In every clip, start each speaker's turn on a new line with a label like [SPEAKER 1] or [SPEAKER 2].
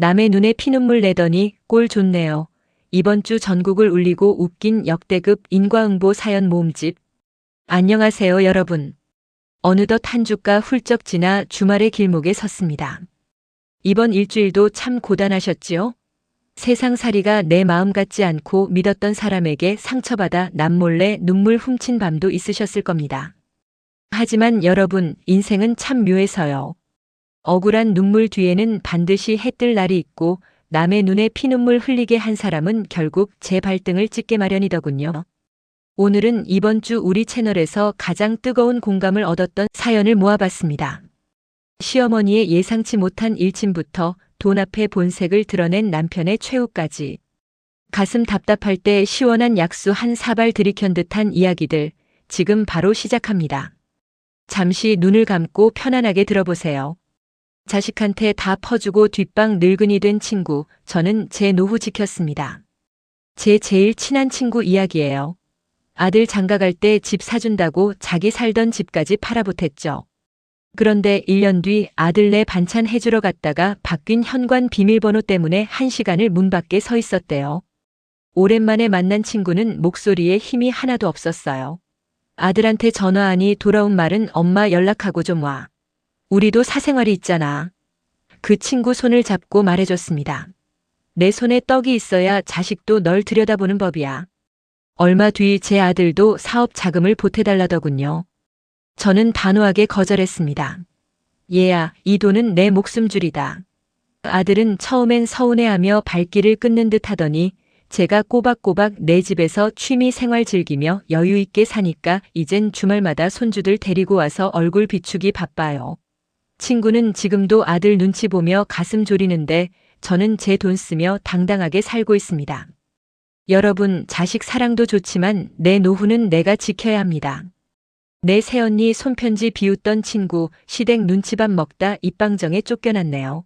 [SPEAKER 1] 남의 눈에 피눈물 내더니 꼴 좋네요. 이번 주 전국을 울리고 웃긴 역대급 인과응보 사연 모음집. 안녕하세요, 여러분. 어느덧 한 주가 훌쩍 지나 주말의 길목에 섰습니다. 이번 일주일도 참 고단하셨지요? 세상살이가 내 마음 같지 않고 믿었던 사람에게 상처받아 남몰래 눈물 훔친 밤도 있으셨을 겁니다. 하지만 여러분, 인생은 참 묘해서요. 억울한 눈물 뒤에는 반드시 해뜰 날이 있고 남의 눈에 피눈물 흘리게 한 사람은 결국 제 발등을 찍게 마련이더군요. 오늘은 이번 주 우리 채널에서 가장 뜨거운 공감을 얻었던 사연을 모아봤습니다. 시어머니의 예상치 못한 일침부터 돈 앞에 본색을 드러낸 남편의 최후까지. 가슴 답답할 때 시원한 약수 한 사발 들이켠 듯한 이야기들, 지금 바로 시작합니다. 잠시 눈을 감고 편안하게 들어보세요. 자식한테 다 퍼주고 뒷방 늙은이 된 친구, 저는 제 노후 지켰습니다. 제 제일 친한 친구 이야기예요. 아들 장가갈 때 집 사준다고 자기 살던 집까지 팔아보탰죠. 그런데 1년 뒤 아들네 반찬 해주러 갔다가 바뀐 현관 비밀번호 때문에 1시간을 문 밖에 서 있었대요. 오랜만에 만난 친구는 목소리에 힘이 하나도 없었어요. 아들한테 전화하니 돌아온 말은 엄마 연락하고 좀 와. 우리도 사생활이 있잖아. 그 친구 손을 잡고 말해줬습니다. 내 손에 떡이 있어야 자식도 널 들여다보는 법이야. 얼마 뒤 제 아들도 사업 자금을 보태달라더군요. 저는 단호하게 거절했습니다. 얘야, 이 돈은 내 목숨줄이다. 아들은 처음엔 서운해하며 발길을 끊는 듯 하더니 제가 꼬박꼬박 내 집에서 취미 생활 즐기며 여유 있게 사니까 이젠 주말마다 손주들 데리고 와서 얼굴 비추기 바빠요. 친구는 지금도 아들 눈치 보며 가슴 졸이는데 저는 제 돈 쓰며 당당하게 살고 있습니다. 여러분, 자식 사랑도 좋지만 내 노후는 내가 지켜야 합니다. 내 새언니 손편지 비웃던 친구 시댁 눈치밥 먹다 입방정에 쫓겨났네요.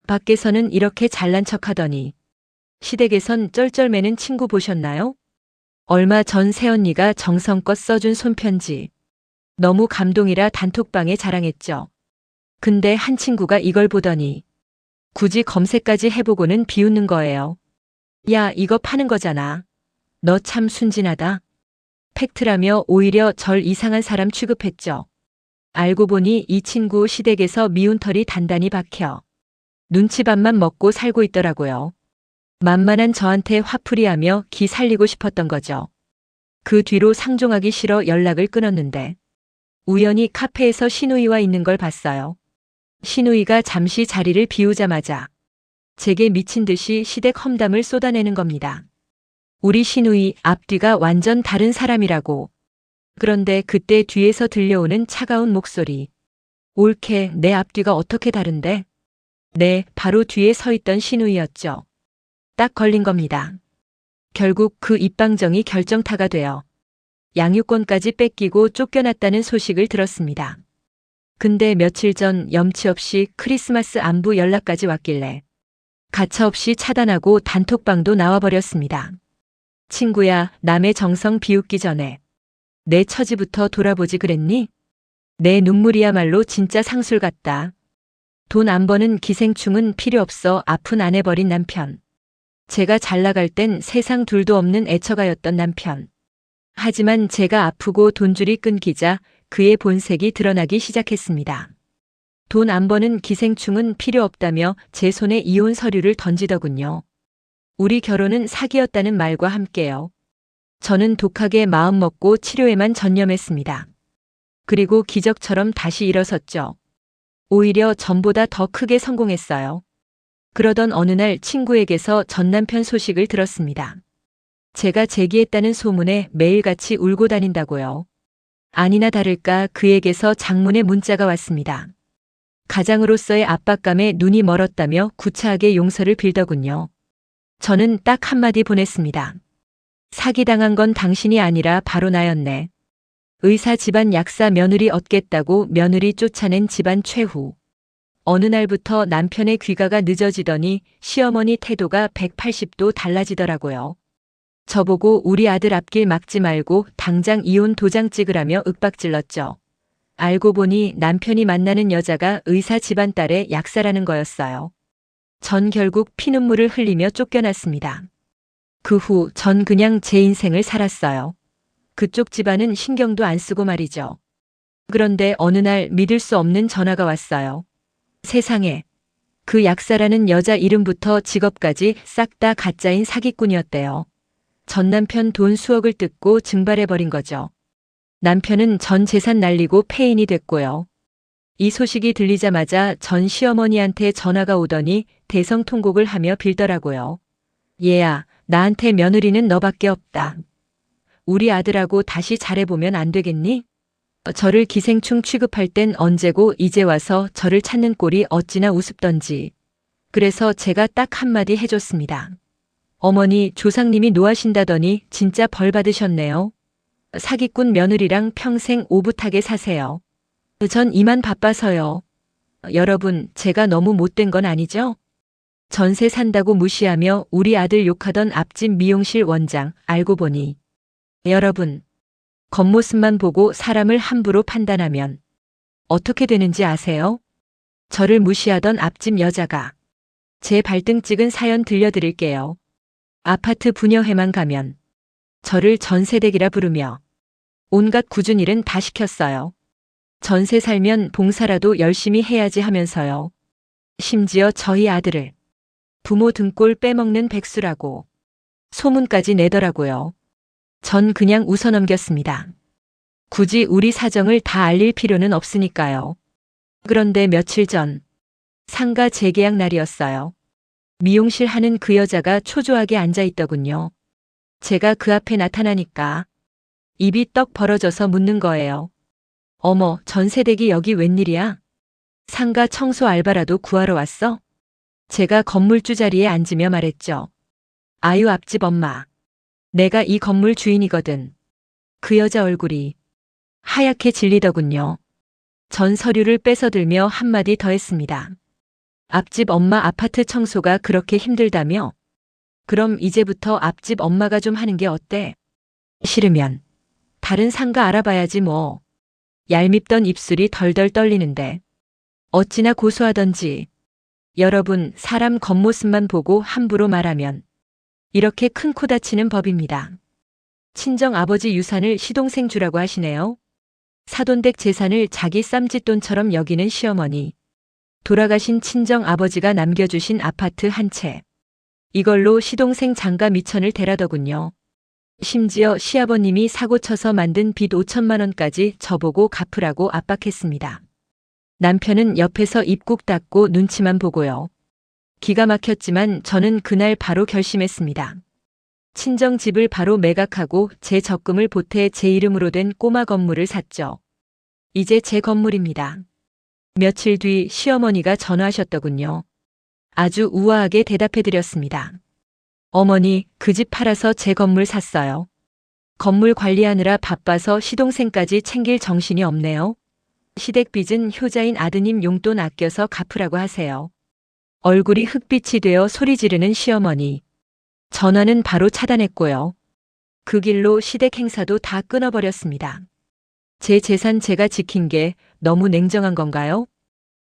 [SPEAKER 1] 밖에서는 이렇게 잘난 척하더니 시댁에선 쩔쩔매는 친구 보셨나요? 얼마 전 새언니가 정성껏 써준 손편지. 너무 감동이라 단톡방에 자랑했죠. 근데 한 친구가 이걸 보더니 굳이 검색까지 해보고는 비웃는 거예요. 야, 이거 파는 거잖아. 너 참 순진하다. 팩트라며 오히려 절 이상한 사람 취급했죠. 알고 보니 이 친구 시댁에서 미운 털이 단단히 박혀 눈치밥만 먹고 살고 있더라고요. 만만한 저한테 화풀이하며 기 살리고 싶었던 거죠. 그 뒤로 상종하기 싫어 연락을 끊었는데 우연히 카페에서 시누이와 있는 걸 봤어요. 시누이가 잠시 자리를 비우자마자 제게 미친 듯이 시댁 험담을 쏟아내는 겁니다. 우리 시누이 앞뒤가 완전 다른 사람이라고. 그런데 그때 뒤에서 들려오는 차가운 목소리. 옳게 내 앞뒤가 어떻게 다른데? 네, 바로 뒤에 서 있던 시누이였죠. 딱 걸린 겁니다. 결국 그 입방정이 결정타가 되어 양육권까지 뺏기고 쫓겨났다는 소식을 들었습니다. 근데 며칠 전 염치 없이 크리스마스 안부 연락까지 왔길래 가차없이 차단하고 단톡방도 나와버렸습니다. 친구야, 남의 정성 비웃기 전에 내 처지부터 돌아보지 그랬니? 내 눈물이야말로 진짜 상술 같다. 돈 안 버는 기생충은 필요 없어 아픈 아내 버린 남편. 제가 잘 나갈 땐 세상 둘도 없는 애처가였던 남편. 하지만 제가 아프고 돈줄이 끊기자 그의 본색이 드러나기 시작했습니다. 돈 안 버는 기생충은 필요 없다며 제 손에 이혼 서류를 던지더군요. 우리 결혼은 사기였다는 말과 함께요. 저는 독하게 마음먹고 치료에만 전념했습니다. 그리고 기적처럼 다시 일어섰죠. 오히려 전보다 더 크게 성공했어요. 그러던 어느 날 친구에게서 전 남편 소식을 들었습니다. 제가 재기했다는 소문에 매일같이 울고 다닌다고요. 아니나 다를까 그에게서 장문의 문자가 왔습니다. 가장으로서의 압박감에 눈이 멀었다며 구차하게 용서를 빌더군요. 저는 딱 한마디 보냈습니다. 사기당한 건 당신이 아니라 바로 나였네. 의사 집안 약사 며느리 얻겠다고 며느리 쫓아낸 집안 최후. 어느 날부터 남편의 귀가가 늦어지더니 시어머니 태도가 180도 달라지더라고요. 저보고 우리 아들 앞길 막지 말고 당장 이혼 도장 찍으라며 윽박질렀죠. 알고 보니 남편이 만나는 여자가 의사 집안 딸의 약사라는 거였어요. 전 결국 피눈물을 흘리며 쫓겨났습니다. 그 후 전 그냥 제 인생을 살았어요. 그쪽 집안은 신경도 안 쓰고 말이죠. 그런데 어느 날 믿을 수 없는 전화가 왔어요. 세상에. 그 약사라는 여자 이름부터 직업까지 싹 다 가짜인 사기꾼이었대요. 전 남편 돈 수억을 뜯고 증발해버린 거죠. 남편은 전 재산 날리고 폐인이 됐고요. 이 소식이 들리자마자 전 시어머니한테 전화가 오더니 대성통곡을 하며 빌더라고요. 얘야, 나한테 며느리는 너밖에 없다. 우리 아들하고 다시 잘해보면 안 되겠니? 저를 기생충 취급할 땐 언제고 이제 와서 저를 찾는 꼴이 어찌나 우습던지. 그래서 제가 딱 한마디 해줬습니다. 어머니, 조상님이 노하신다더니 진짜 벌 받으셨네요. 사기꾼 며느리랑 평생 오붓하게 사세요. 전 이만 바빠서요. 여러분, 제가 너무 못된 건 아니죠? 전세 산다고 무시하며 우리 아들 욕하던 앞집 미용실 원장, 알고 보니. 여러분, 겉모습만 보고 사람을 함부로 판단하면 어떻게 되는지 아세요? 저를 무시하던 앞집 여자가 제 발등 찍은 사연 들려드릴게요. 아파트 분여회만 가면 저를 전세댁이라 부르며 온갖 굳은 일은 다 시켰어요. 전세 살면 봉사라도 열심히 해야지 하면서요. 심지어 저희 아들을 부모 등골 빼먹는 백수라고 소문까지 내더라고요. 전 그냥 웃어넘겼습니다. 굳이 우리 사정을 다 알릴 필요는 없으니까요. 그런데 며칠 전 상가 재계약 날이었어요. 미용실 하는 그 여자가 초조하게 앉아있더군요. 제가 그 앞에 나타나니까 입이 떡 벌어져서 묻는 거예요. 어머, 전세댁이 여기 웬일이야? 상가 청소 알바라도 구하러 왔어? 제가 건물주 자리에 앉으며 말했죠. 아유, 앞집 엄마. 내가 이 건물 주인이거든. 그 여자 얼굴이 하얗게 질리더군요. 전 서류를 뺏어들며 한마디 더 했습니다. 앞집 엄마 아파트 청소가 그렇게 힘들다며? 그럼 이제부터 앞집 엄마가 좀 하는 게 어때? 싫으면 다른 상가 알아봐야지 뭐. 얄밉던 입술이 덜덜 떨리는데 어찌나 고소하던지. 여러분, 사람 겉모습만 보고 함부로 말하면 이렇게 큰 코 다치는 법입니다. 친정 아버지 유산을 시동생 주라고 하시네요. 사돈댁 재산을 자기 쌈짓돈처럼 여기는 시어머니. 돌아가신 친정 아버지가 남겨주신 아파트 한 채. 이걸로 시동생 장가 미천을 대라더군요. 심지어 시아버님이 사고 쳐서 만든 빚 5천만 원까지 저보고 갚으라고 압박했습니다. 남편은 옆에서 입 꾹 닫고 눈치만 보고요. 기가 막혔지만 저는 그날 바로 결심했습니다. 친정 집을 바로 매각하고 제 적금을 보태 제 이름으로 된 꼬마 건물을 샀죠. 이제 제 건물입니다. 며칠 뒤 시어머니가 전화하셨더군요. 아주 우아하게 대답해드렸습니다. 어머니, 그 집 팔아서 제 건물 샀어요. 건물 관리하느라 바빠서 시동생까지 챙길 정신이 없네요. 시댁 빚은 효자인 아드님 용돈 아껴서 갚으라고 하세요. 얼굴이 흑빛이 되어 소리 지르는 시어머니. 전화는 바로 차단했고요. 그 길로 시댁 행사도 다 끊어버렸습니다. 제 재산 제가 지킨 게 너무 냉정한 건가요?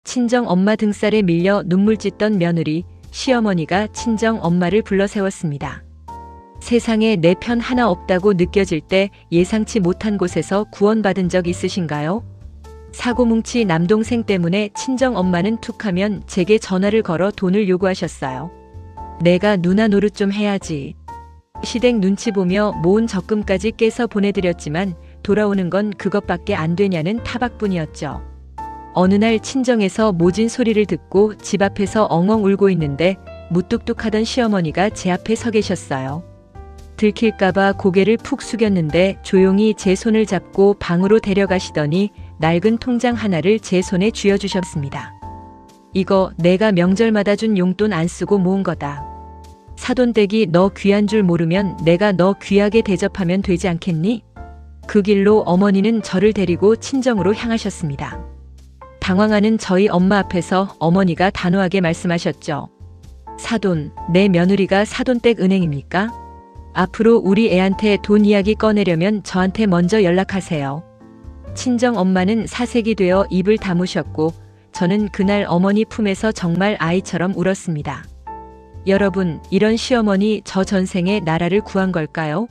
[SPEAKER 1] 친정 엄마 등살에 밀려 눈물 찢던 며느리, 시어머니가 친정 엄마를 불러 세웠습니다. 세상에 내 편 하나 없다고 느껴질 때 예상치 못한 곳에서 구원받은 적 있으신가요? 사고뭉치 남동생 때문에 친정 엄마는 툭하면 제게 전화를 걸어 돈을 요구하셨어요. 내가 누나 노릇 좀 해야지. 시댁 눈치 보며 모은 적금까지 깨서 보내드렸지만 돌아오는 건 그것밖에 안 되냐는 타박뿐이었죠. 어느 날 친정에서 모진 소리를 듣고 집 앞에서 엉엉 울고 있는데 무뚝뚝하던 시어머니가 제 앞에 서 계셨어요. 들킬까봐 고개를 푹 숙였는데 조용히 제 손을 잡고 방으로 데려가시더니 낡은 통장 하나를 제 손에 쥐어주셨습니다. 이거 내가 명절마다 준 용돈 안 쓰고 모은 거다. 사돈댁이 너 귀한 줄 모르면 내가 너 귀하게 대접하면 되지 않겠니? 그 길로 어머니는 저를 데리고 친정으로 향하셨습니다. 당황하는 저희 엄마 앞에서 어머니가 단호하게 말씀하셨죠. 사돈, 내 며느리가 사돈댁 은행입니까? 앞으로 우리 애한테 돈 이야기 꺼내려면 저한테 먼저 연락하세요. 친정 엄마는 사색이 되어 입을 다무셨고 저는 그날 어머니 품에서 정말 아이처럼 울었습니다. 여러분, 이런 시어머니 저 전생에 나라를 구한 걸까요?